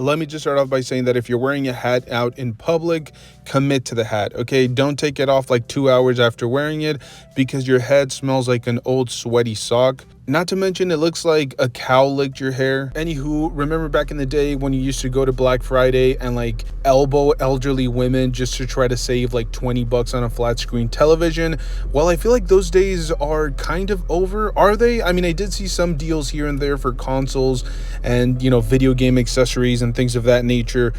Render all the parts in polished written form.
let me just start off by saying that if you're wearing a hat out in public, commit to the hat, okay? Don't take it off like 2 hours after wearing it because your head smells like an old sweaty sock. Not to mention, it looks like a cow licked your hair. Anywho, remember back in the day when you used to go to Black Friday and like elbow elderly women just to try to save like 20 bucks on a flat screen television? Well, I feel like those days are kind of over. Are they? I mean, I did see some deals here and there for consoles and, video game accessories and things of that nature,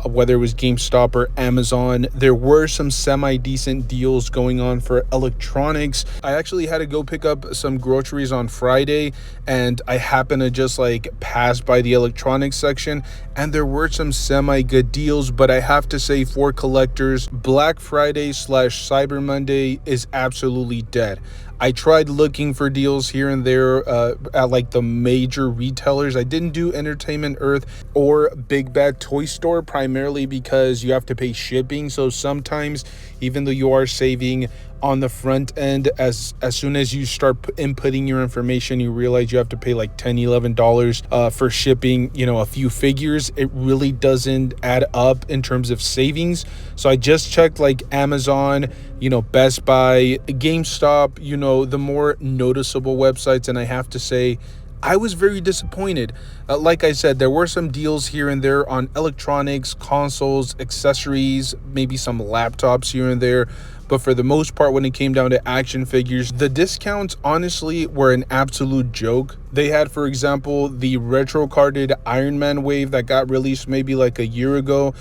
whether it was GameStop or Amazon. There were some semi-decent deals going on for electronics. I actually had to go pick up some groceries on Friday, and I happened to just like pass by the electronics section, and there were some semi-good deals. But I have to say, for collectors, Black Friday / Cyber Monday is absolutely dead. I tried looking for deals here and there at like the major retailers. I didn't do Entertainment Earth or Big Bad Toy Store, primarily because you have to pay shipping. So sometimes, even though you are saving on the front end, as soon as you start inputting your information, you realize you have to pay like $10-11 for shipping a few figures. It really doesn't add up in terms of savings. So I just checked like Amazon, Best Buy, GameStop, the more noticeable websites, and I have to say I was very disappointed. Like I said, there were some deals here and there on electronics, consoles, accessories, maybe some laptops here and there. But for the most part, when it came down to action figures, the discounts honestly were an absolute joke. They had, for example, the retro carded Iron Man wave that got released maybe like a year ago.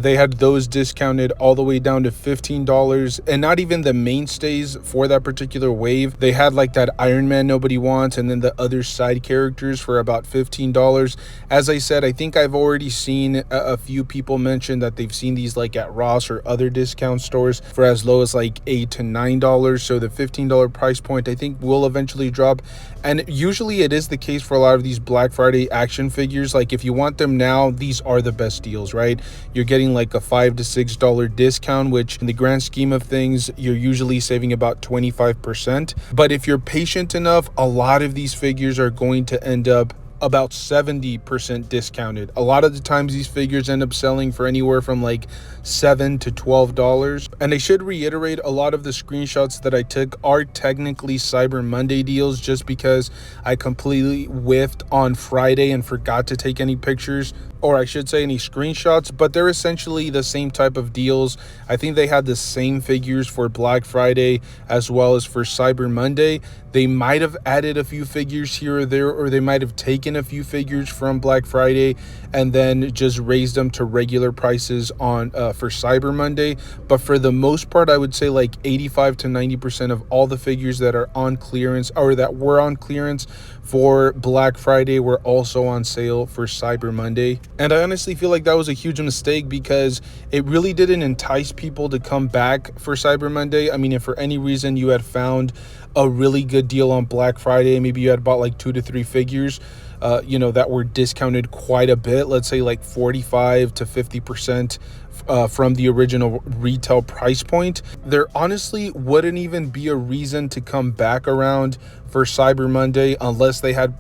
They had those discounted all the way down to $15, and not even the mainstays for that particular wave. They had like that Iron Man nobody wants, and then the other side characters for about $15. As I said, I think I've already seen a few people mention that they've seen these like at Ross or other discount stores for as low as like $8 to $9. So the $15 price point I think will eventually drop, and usually it is the case for a lot of these Black Friday action figures. Like if you want them now, these are the best deals, right? You're getting like a $5 to $6 discount, which in the grand scheme of things, you're usually saving about 25%. But if you're patient enough, a lot of these figures are going to end up about 70% discounted. A lot of the times these figures end up selling for anywhere from like $7 to $12. And I should reiterate, a lot of the screenshots that I took are technically Cyber Monday deals, just because I completely whiffed on Friday and forgot to take any pictures, or I should say any screenshots. But they're essentially the same type of deals. I think they had the same figures for Black Friday as well as for Cyber Monday. They might have added a few figures here or there, or they might have taken a few figures from Black Friday and then just raised them to regular prices on for Cyber Monday. But for the most part, I would say like 85 to 90% of all the figures that are on clearance, or that were on clearance for Black Friday, were also on sale for Cyber Monday. And I honestly feel like that was a huge mistake, because it really didn't entice people to come back for Cyber Monday. I mean, if for any reason you had found a really good deal on Black Friday, maybe you had bought like 2 to 3 figures that were discounted quite a bit, let's say like 45 to 50% from the original retail price point, there honestly wouldn't even be a reason to come back around for Cyber Monday unless they had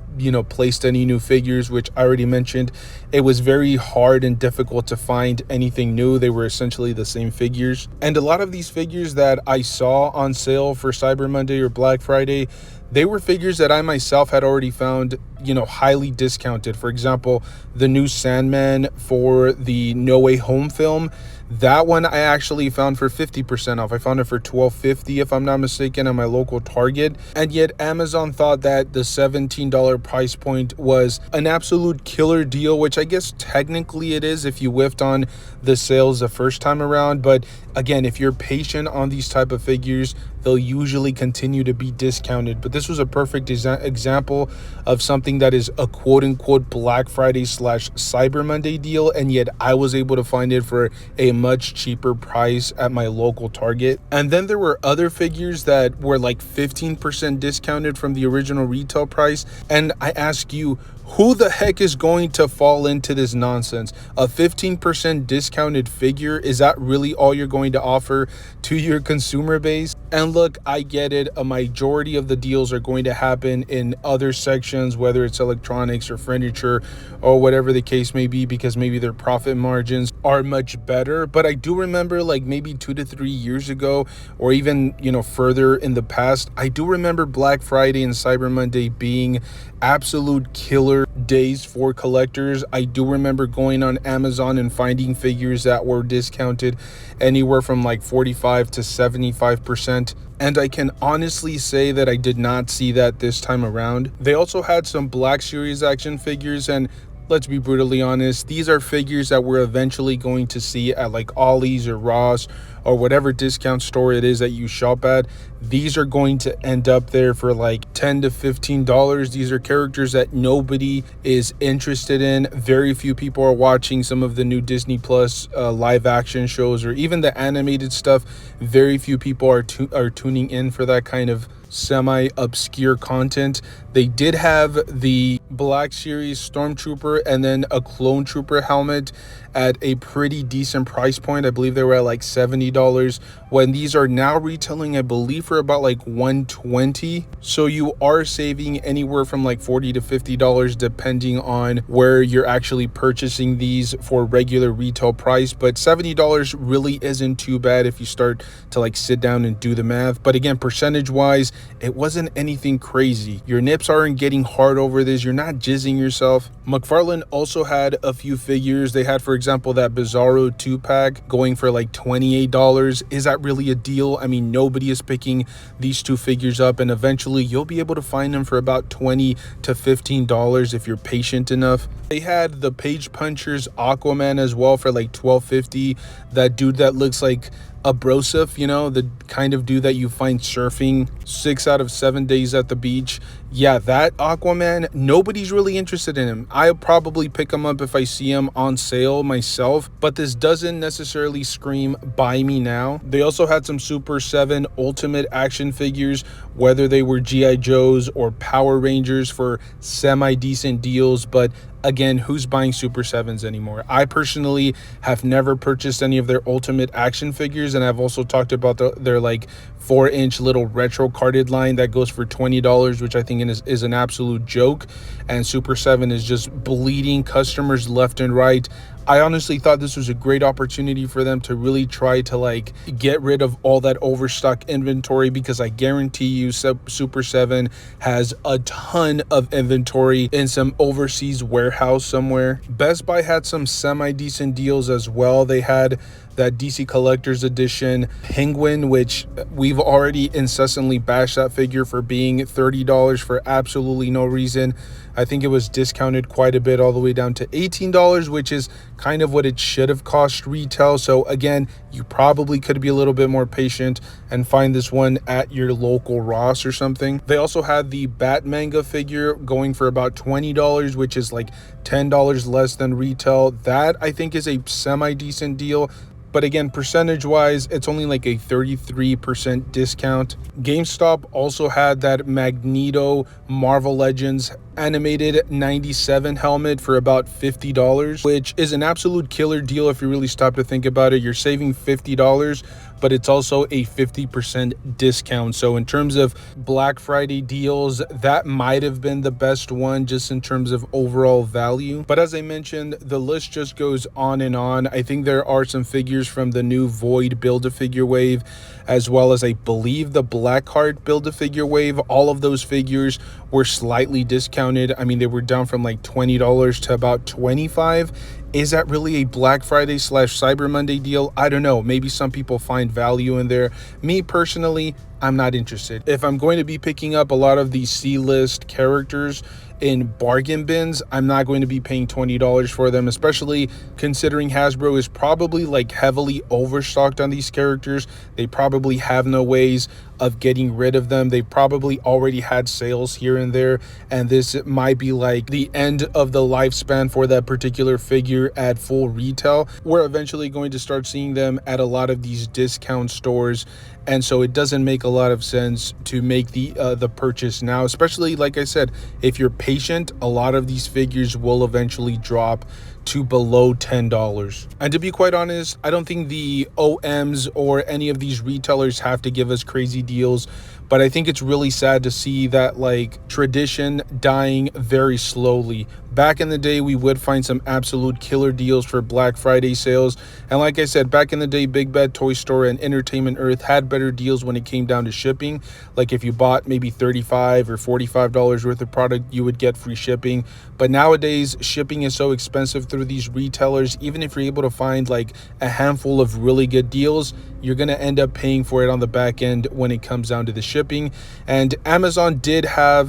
placed any new figures, which I already mentioned. It was very hard and difficult to find anything new. They were essentially the same figures, and a lot of these figures that I saw on sale for Cyber Monday or Black Friday, they were figures that I myself had already found highly discounted. For example, the new Sandman for the No Way Home film, that one I actually found for 50% off. I found it for $12.50 if I'm not mistaken at my local Target. And yet Amazon thought that the $17 price point was an absolute killer deal, which I guess technically it is if you whiffed on the sales the first time around. But again, if you're patient on these type of figures, they'll usually continue to be discounted. But this was a perfect example of something that is a quote-unquote Black Friday / Cyber Monday deal, and yet I was able to find it for a much cheaper price at my local Target. And then there were other figures that were like 15% discounted from the original retail price, and I ask you, who the heck is going to fall into this nonsense? A 15% discounted figure, is that really all you're going to offer to your consumer base? And look, I get it. A majority of the deals are going to happen in other sections, whether it's electronics or furniture or whatever the case may be, because maybe their profit margins are much better. But I do remember like maybe 2 to 3 years ago, or even, further in the past, I do remember Black Friday and Cyber Monday being absolute killer days for collectors. I do remember going on Amazon and finding figures that were discounted anywhere from like 45 to 75%. And I can honestly say that I did not see that this time around. They also had some Black Series action figures, and let's be brutally honest, these are figures that we're eventually going to see at like Ollie's or Ross or whatever discount store it is that you shop at. These are going to end up there for like $10 to $15. These are characters that nobody is interested in. Very few people are watching some of the new Disney Plus live action shows, or even the animated stuff. Very few people are tuning in for that kind of semi-obscure content. They did have the Black Series Stormtrooper and then a Clone Trooper helmet at a pretty decent price point. I believe they were at like $70, when these are now retailing, I believe, for about like $120. So you are saving anywhere from like $40 to $50 depending on where you're actually purchasing these for regular retail price. But $70 really isn't too bad if you start to like sit down and do the math. But again, percentage wise, it wasn't anything crazy. Your nips aren't getting hard over this. You're not jizzing yourself. McFarlane also had a few figures. They had, for example, that Bizarro 2-pack going for like $28. Is that really a deal? I mean, nobody is picking these two figures up, and eventually you'll be able to find them for about $20 to $15 if you're patient enough. They had the Page Punchers Aquaman as well for like $12.50. That dude that looks like a brosif, the kind of dude that you find surfing 6 out of 7 days at the beach. Yeah, that Aquaman, nobody's really interested in him. I'll probably pick him up if I see him on sale myself, but this doesn't necessarily scream buy me now. They also had some Super 7 Ultimate action figures, whether they were G.I. Joes or Power Rangers, for semi-decent deals. But again, who's buying Super 7s anymore? I personally have never purchased any of their Ultimate action figures, and I've also talked about their like 4-inch little retro carded line that goes for $20, which I think is an absolute joke. And Super 7 is just bleeding customers left and right. I honestly thought this was a great opportunity for them to really try to like get rid of all that overstock inventory, because I guarantee you Super 7 has a ton of inventory in some overseas warehouse somewhere. Best Buy had some semi-decent deals as well. They had that DC Collector's Edition Penguin, which we've already incessantly bashed that figure for being $30 for absolutely no reason. I think it was discounted quite a bit, all the way down to $18, which is kind of what it should have cost retail. So again, you probably could be a little bit more patient and find this one at your local Ross or something. They also had the Batmanga figure going for about $20, which is like $10 less than retail. That I think is a semi-decent deal. But again, percentage wise, it's only like a 33% discount. GameStop also had that Magneto Marvel Legends animated 97 helmet for about $50, which is an absolute killer deal if you really stop to think about it. You're saving $50, but it's also a 50% discount. So in terms of Black Friday deals, that might have been the best one just in terms of overall value. But as I mentioned, the list just goes on and on. I think there are some figures from the new Void Build-A-Figure wave, as well as I believe the Blackheart Build-A-Figure wave. All of those figures were slightly discounted. I mean, they were down from like $20 to about $25. Is that really a Black Friday / Cyber Monday deal? I don't know. Maybe some people find value in there. Me personally, I'm not interested. If I'm going to be picking up a lot of these C-list characters in bargain bins, I'm not going to be paying $20 for them, especially considering Hasbro is probably like heavily overstocked on these characters. They probably have no ways of getting rid of them. They probably already had sales here and there, and this might be like the end of the lifespan for that particular figure at full retail. We're eventually going to start seeing them at a lot of these discount stores, and so it doesn't make a lot of sense to make the purchase now, especially like I said, if you're patient, a lot of these figures will eventually drop to below $10. And to be quite honest, I don't think the OMs or any of these retailers have to give us crazy deals, but I think it's really sad to see that like tradition dying very slowly. Back in the day, we would find some absolute killer deals for Black Friday sales. And like I said, back in the day, Big Bad Toy Store and Entertainment Earth had better deals when it came down to shipping. Like if you bought maybe $35 or $45 worth of product, you would get free shipping. But nowadays, shipping is so expensive through these retailers. Even if you're able to find like a handful of really good deals, you're going to end up paying for it on the back end when it comes down to the shipping. And Amazon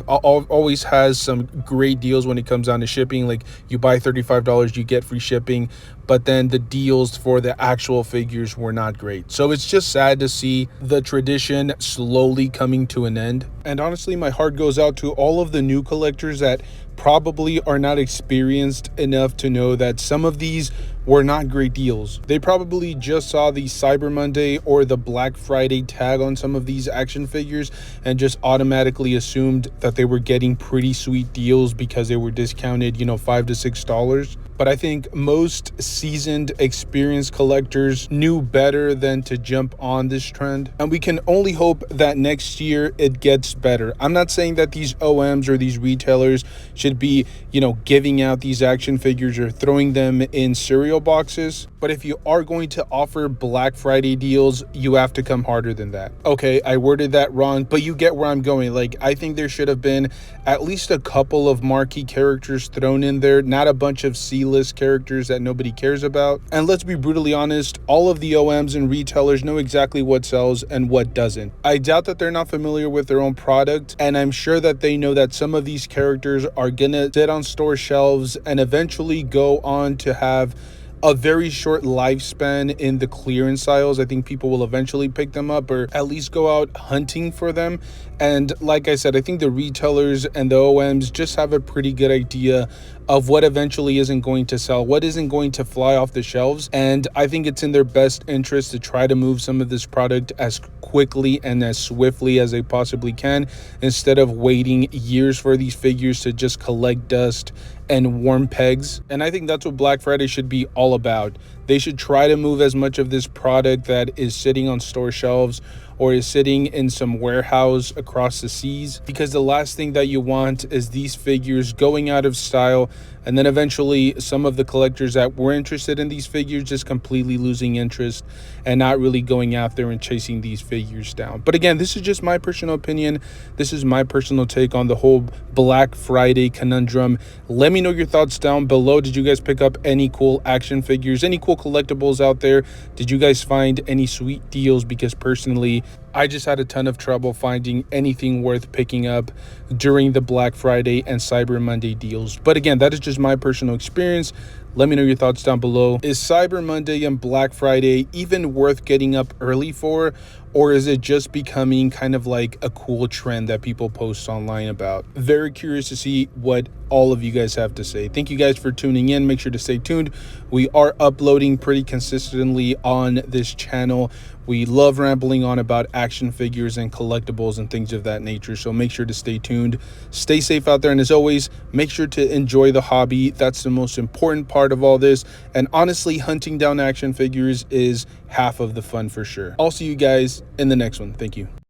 always has some great deals when it comes down to shipping. Like you buy $35, you get free shipping, but then the deals for the actual figures were not great. So it's just sad to see the tradition slowly coming to an end. And honestly, my heart goes out to all of the new collectors that probably are not experienced enough to know that some of these were not great deals. They probably just saw the Cyber Monday or the Black Friday tag on some of these action figures and just automatically assumed that they were getting pretty sweet deals because they were discounted, $5 to $6. But I think most seasoned, experienced collectors knew better than to jump on this trend. And we can only hope that next year it gets better. I'm not saying that these OMs or these retailers should be, giving out these action figures or throwing them in cereal boxes. But if you are going to offer Black Friday deals, you have to come harder than that. Okay, I worded that wrong, but you get where I'm going. Like, I think there should have been at least a couple of marquee characters thrown in there, not a bunch of C-list characters that nobody cares about. And let's be brutally honest, all of the OMs and retailers know exactly what sells and what doesn't. I doubt that they're not familiar with their own product, and I'm sure that they know that some of these characters are gonna sit on store shelves and eventually go on to have a very short lifespan in the clearance aisles. I think people will eventually pick them up or at least go out hunting for them. And like I said, I think the retailers and the OMs just have a pretty good idea of what eventually isn't going to sell, what isn't going to fly off the shelves. And I think it's in their best interest to try to move some of this product as quickly and as swiftly as they possibly can, instead of waiting years for these figures to just collect dust and warm pegs. And I think that's what Black Friday should be all about. They should try to move as much of this product that is sitting on store shelves or is sitting in some warehouse across the seas, because the last thing that you want is these figures going out of style and then eventually some of the collectors that were interested in these figures just completely losing interest and not really going out there and chasing these figures down. But again, this is just my personal opinion. This is my personal take on the whole Black Friday conundrum. Let me know your thoughts down below. Did you guys pick up any cool action figures, any cool collectibles out there? Did you guys find any sweet deals? Because personally, I just had a ton of trouble finding anything worth picking up during the Black Friday and Cyber Monday deals. But again, that is just my personal experience. Let me know your thoughts down below. Is Cyber Monday and Black Friday even worth getting up early for? Or is it just becoming kind of like a cool trend that people post online about? Very curious to see what all of you guys have to say. Thank you guys for tuning in. Make sure to stay tuned. We are uploading pretty consistently on this channel. We love rambling on about action figures and collectibles and things of that nature. So make sure to stay tuned. Stay safe out there. And as always, make sure to enjoy the hobby. That's the most important part of all this. And honestly, hunting down action figures is half of the fun for sure. I'll see you guys in the next one. Thank you.